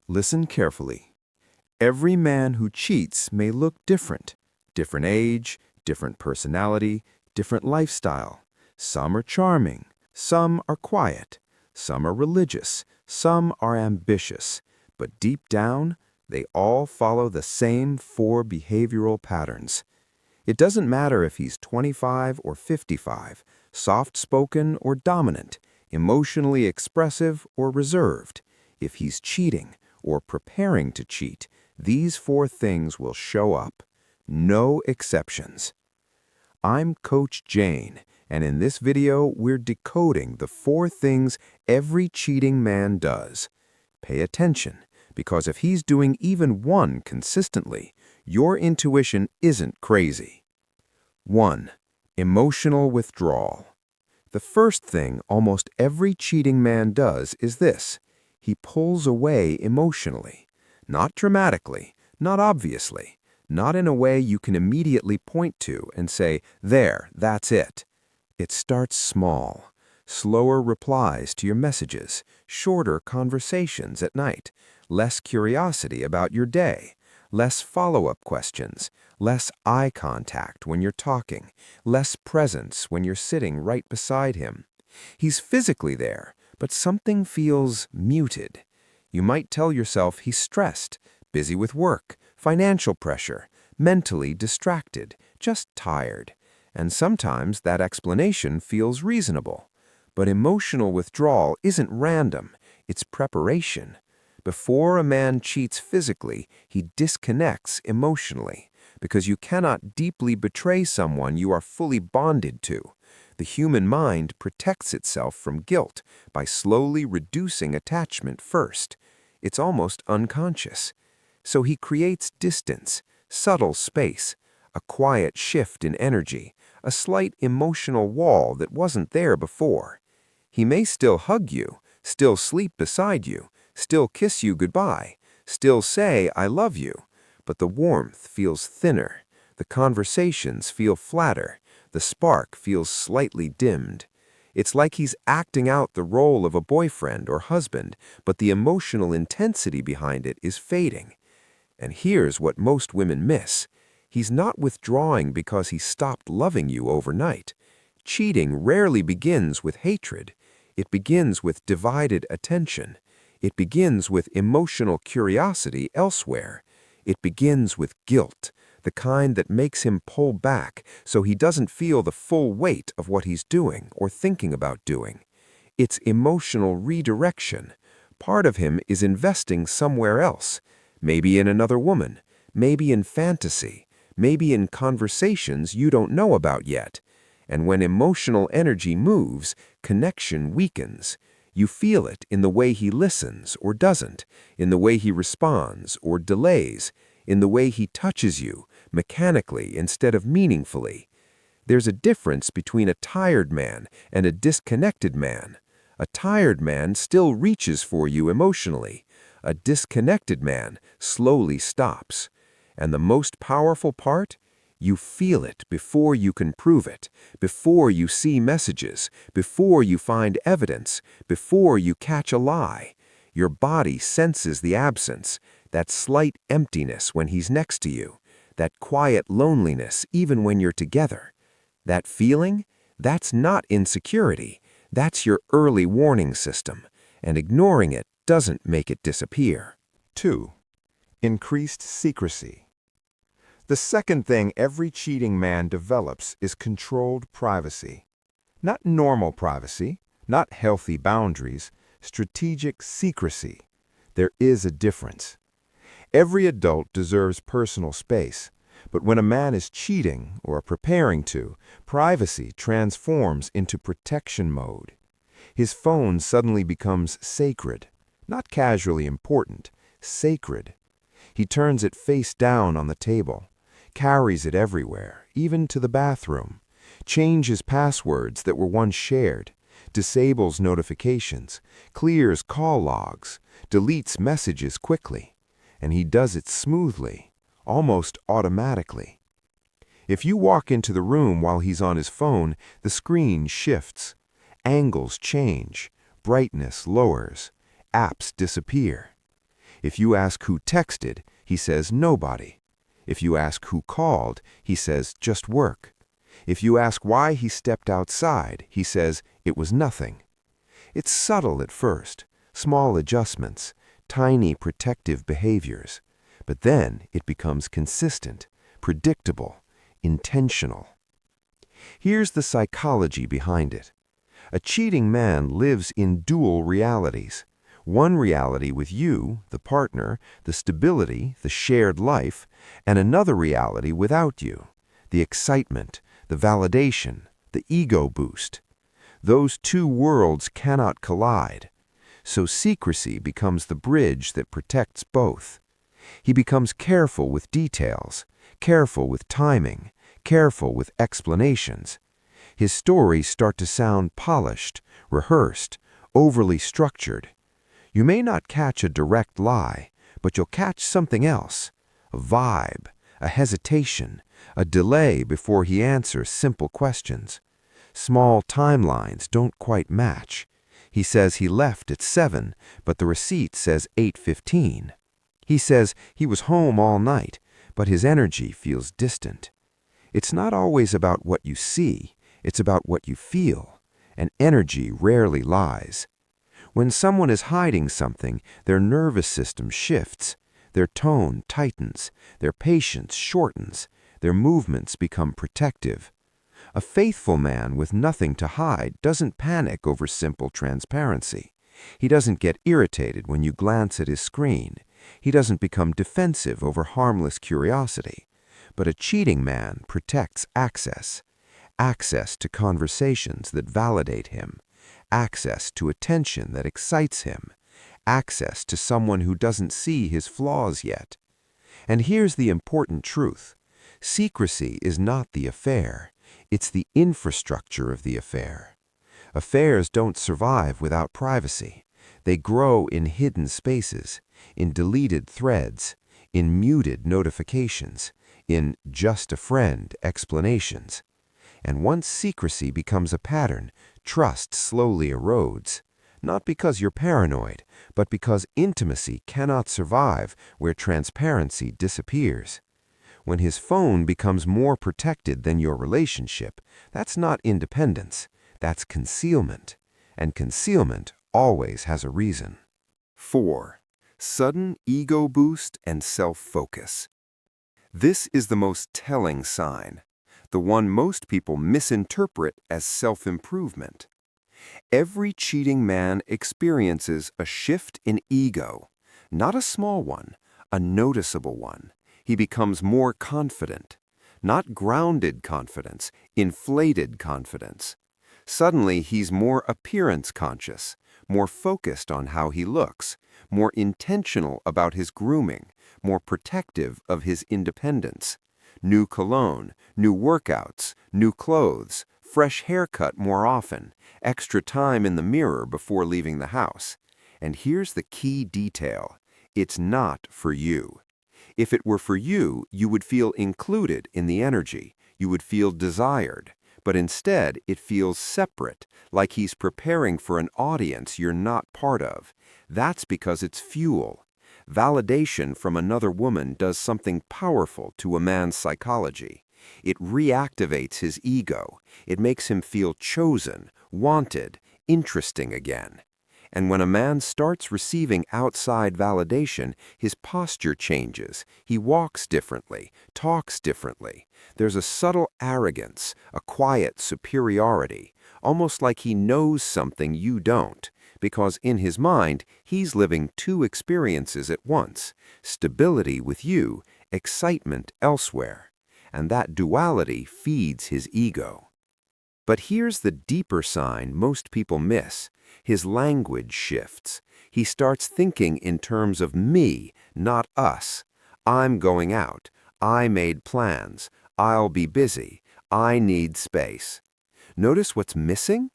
Listen carefully. Every man who cheats may look different. Different age, different personality, different lifestyle. Some are charming, some are quiet, some are religious, some are ambitious. But deep down, they all follow the same 4 behavioral patterns. It doesn't matter if he's 25 or 55, soft-spoken or dominant, emotionally expressive or reserved. If he's cheating or preparing to cheat, these 4 things will show up. No exceptions. I'm Coach Jane, and in this video, we're decoding the 4 things every cheating man does. Pay attention, because if he's doing even one consistently, your intuition isn't crazy. 1. Emotional withdrawal. The first thing almost every cheating man does is this. He pulls away emotionally. Not dramatically, not obviously, not in a way you can immediately point to and say, there, that's it. It starts small. Slower replies to your messages, shorter conversations at night, less curiosity about your day, less follow-up questions, less eye contact when you're talking, less presence when you're sitting right beside him. He's physically there, but something feels muted. You might tell yourself he's stressed, busy with work, financial pressure, mentally distracted, just tired. And sometimes that explanation feels reasonable. But emotional withdrawal isn't random, it's preparation. Before a man cheats physically, he disconnects emotionally, because you cannot deeply betray someone you are fully bonded to. The human mind protects itself from guilt by slowly reducing attachment first. It's almost unconscious. So he creates distance, subtle space, a quiet shift in energy, a slight emotional wall that wasn't there before. He may still hug you, still sleep beside you, still kiss you goodbye, still say, I love you, but the warmth feels thinner, the conversations feel flatter, the spark feels slightly dimmed. It's like he's acting out the role of a boyfriend or husband, but the emotional intensity behind it is fading. And here's what most women miss. He's not withdrawing because he stopped loving you overnight. Cheating rarely begins with hatred. It begins with divided attention. It begins with emotional curiosity elsewhere. It begins with guilt, the kind that makes him pull back so he doesn't feel the full weight of what he's doing or thinking about doing. It's emotional redirection. Part of him is investing somewhere else, maybe in another woman, maybe in fantasy, maybe in conversations you don't know about yet. And when emotional energy moves, connection weakens. You feel it in the way he listens or doesn't, in the way he responds or delays, in the way he touches you, mechanically instead of meaningfully. There's a difference between a tired man and a disconnected man. A tired man still reaches for you emotionally. A disconnected man slowly stops. And the most powerful part? You feel it before you can prove it, before you see messages, before you find evidence, before you catch a lie. Your body senses the absence, that slight emptiness when he's next to you, that quiet loneliness even when you're together. That feeling? That's not insecurity. That's your early warning system, and ignoring it doesn't make it disappear. 2. Increased secrecy. The second thing every cheating man develops is controlled privacy. Not normal privacy, not healthy boundaries, strategic secrecy. There is a difference. Every adult deserves personal space, but when a man is cheating or preparing to, privacy transforms into protection mode. His phone suddenly becomes sacred, not casually important, sacred. He turns it face down on the table, carries it everywhere, even to the bathroom, changes passwords that were once shared, disables notifications, clears call logs, deletes messages quickly, and he does it smoothly, almost automatically. If you walk into the room while he's on his phone, the screen shifts, angles change, brightness lowers, apps disappear. If you ask who texted, he says nobody. If you ask who called, he says just work. If you ask why he stepped outside, he says it was nothing. It's subtle at first, small adjustments, tiny protective behaviors. But then it becomes consistent, predictable, intentional. Here's the psychology behind it. A cheating man lives in dual realities. One reality with you, the partner, the stability, the shared life, and another reality without you, the excitement, the validation, the ego boost. Those two worlds cannot collide. So secrecy becomes the bridge that protects both. He becomes careful with details, careful with timing, careful with explanations. His stories start to sound polished, rehearsed, overly structured. You may not catch a direct lie, but you'll catch something else, a vibe, a hesitation, a delay before he answers simple questions. Small timelines don't quite match. He says he left at 7, but the receipt says 8:15. He says he was home all night, but his energy feels distant. It's not always about what you see, it's about what you feel, and energy rarely lies. When someone is hiding something, their nervous system shifts, their tone tightens, their patience shortens, their movements become protective. A faithful man with nothing to hide doesn't panic over simple transparency. He doesn't get irritated when you glance at his screen. He doesn't become defensive over harmless curiosity. But a cheating man protects access. Access to conversations that validate him. Access to attention that excites him. Access to someone who doesn't see his flaws yet. And here's the important truth. Secrecy is not the affair. It's the infrastructure of the affair. Affairs don't survive without privacy. They grow in hidden spaces, in deleted threads, in muted notifications, in just a friend explanations. And once secrecy becomes a pattern, trust slowly erodes. Not because you're paranoid, but because intimacy cannot survive where transparency disappears. When his phone becomes more protected than your relationship, that's not independence, that's concealment. And concealment always has a reason. 4. Sudden ego boost and self-focus. This is the most telling sign, the one most people misinterpret as self-improvement. Every cheating man experiences a shift in ego, not a small one, a noticeable one. He becomes more confident, not grounded confidence, inflated confidence. Suddenly, he's more appearance conscious, more focused on how he looks, more intentional about his grooming, more protective of his independence. New cologne, new workouts, new clothes, fresh haircut more often, extra time in the mirror before leaving the house. And here's the key detail. It's not for you. If it were for you, you would feel included in the energy. You would feel desired. But instead, it feels separate, like he's preparing for an audience you're not part of. That's because it's fuel. Validation from another woman does something powerful to a man's psychology. It reactivates his ego. It makes him feel chosen, wanted, interesting again. And when a man starts receiving outside validation, his posture changes. He walks differently, talks differently. There's a subtle arrogance, a quiet superiority, almost like he knows something you don't, because in his mind, he's living two experiences at once, stability with you, excitement elsewhere. And that duality feeds his ego. But here's the deeper sign most people miss. His language shifts. He starts thinking in terms of me, not us. I'm going out. I made plans. I'll be busy. I need space. Notice what's missing?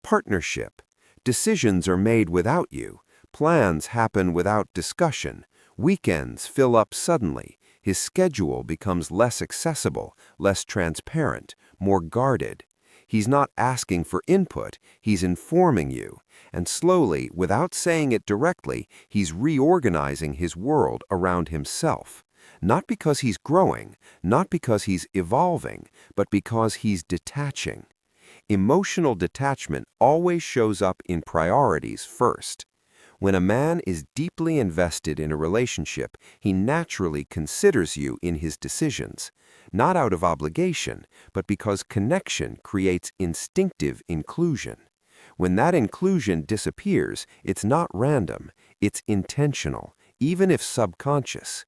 Partnership. Decisions are made without you. Plans happen without discussion. Weekends fill up suddenly. His schedule becomes less accessible, less transparent, more guarded. He's not asking for input, he's informing you. And slowly, without saying it directly, he's reorganizing his world around himself. Not because he's growing, not because he's evolving, but because he's detaching. Emotional detachment always shows up in priorities first. When a man is deeply invested in a relationship, he naturally considers you in his decisions, not out of obligation, but because connection creates instinctive inclusion. When that inclusion disappears, it's not random, it's intentional, even if subconscious.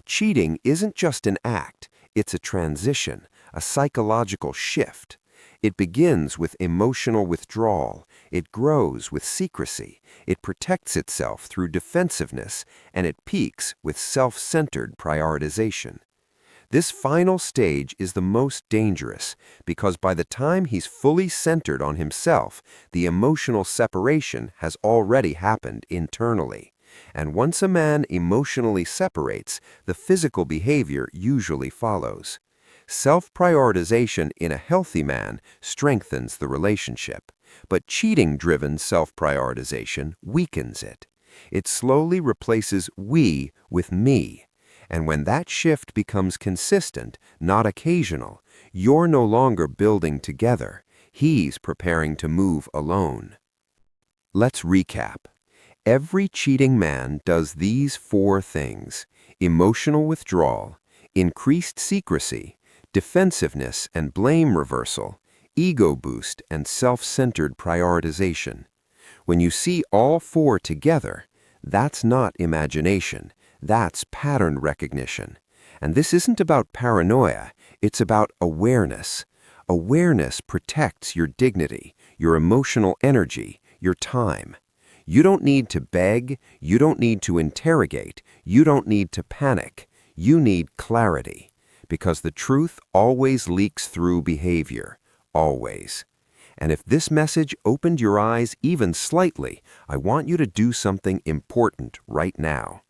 Cheating isn't just an act, it's a transition, a psychological shift. It begins with emotional withdrawal, it grows with secrecy, it protects itself through defensiveness, and it peaks with self-centered prioritization. This final stage is the most dangerous because by the time he's fully centered on himself, the emotional separation has already happened internally. And once a man emotionally separates, the physical behavior usually follows. Self-prioritization in a healthy man strengthens the relationship, but cheating-driven self-prioritization weakens it. It slowly replaces we with me. And when that shift becomes consistent, not occasional, you're no longer building together. He's preparing to move alone. Let's recap. Every cheating man does these 4 things: emotional withdrawal, increased secrecy, defensiveness and blame reversal, ego boost, and self-centered prioritization. When you see all 4 together, that's not imagination, that's pattern recognition. And this isn't about paranoia, it's about awareness. Awareness protects your dignity, your emotional energy, your time. You don't need to beg, you don't need to interrogate, you don't need to panic. You need clarity. Because the truth always leaks through behavior, always. And if this message opened your eyes even slightly, I want you to do something important right now.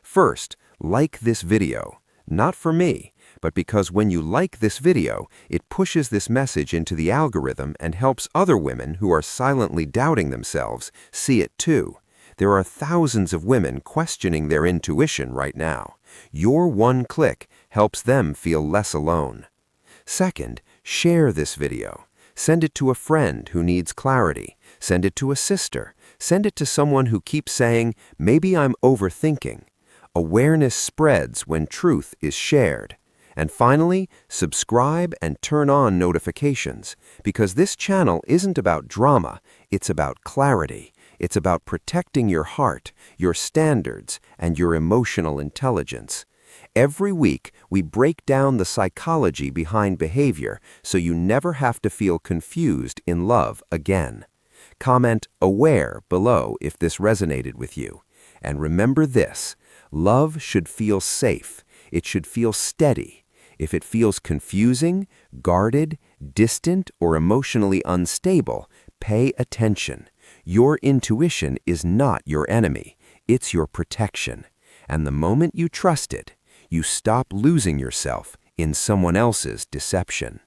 First, like this video, not for me, but because when you like this video, it pushes this message into the algorithm and helps other women who are silently doubting themselves see it too. There are thousands of women questioning their intuition right now. Your one click helps them feel less alone. Second, share this video. Send it to a friend who needs clarity. Send it to a sister. Send it to someone who keeps saying, "Maybe I'm overthinking." Awareness spreads when truth is shared. And finally, subscribe and turn on notifications, because this channel isn't about drama, it's about clarity. It's about protecting your heart, your standards, and your emotional intelligence. Every week, we break down the psychology behind behavior so you never have to feel confused in love again. Comment "aware" below if this resonated with you. And remember this: love should feel safe. It should feel steady. If it feels confusing, guarded, distant, or emotionally unstable, pay attention. Your intuition is not your enemy. It's your protection. And the moment you trust it, you stop losing yourself in someone else's deception.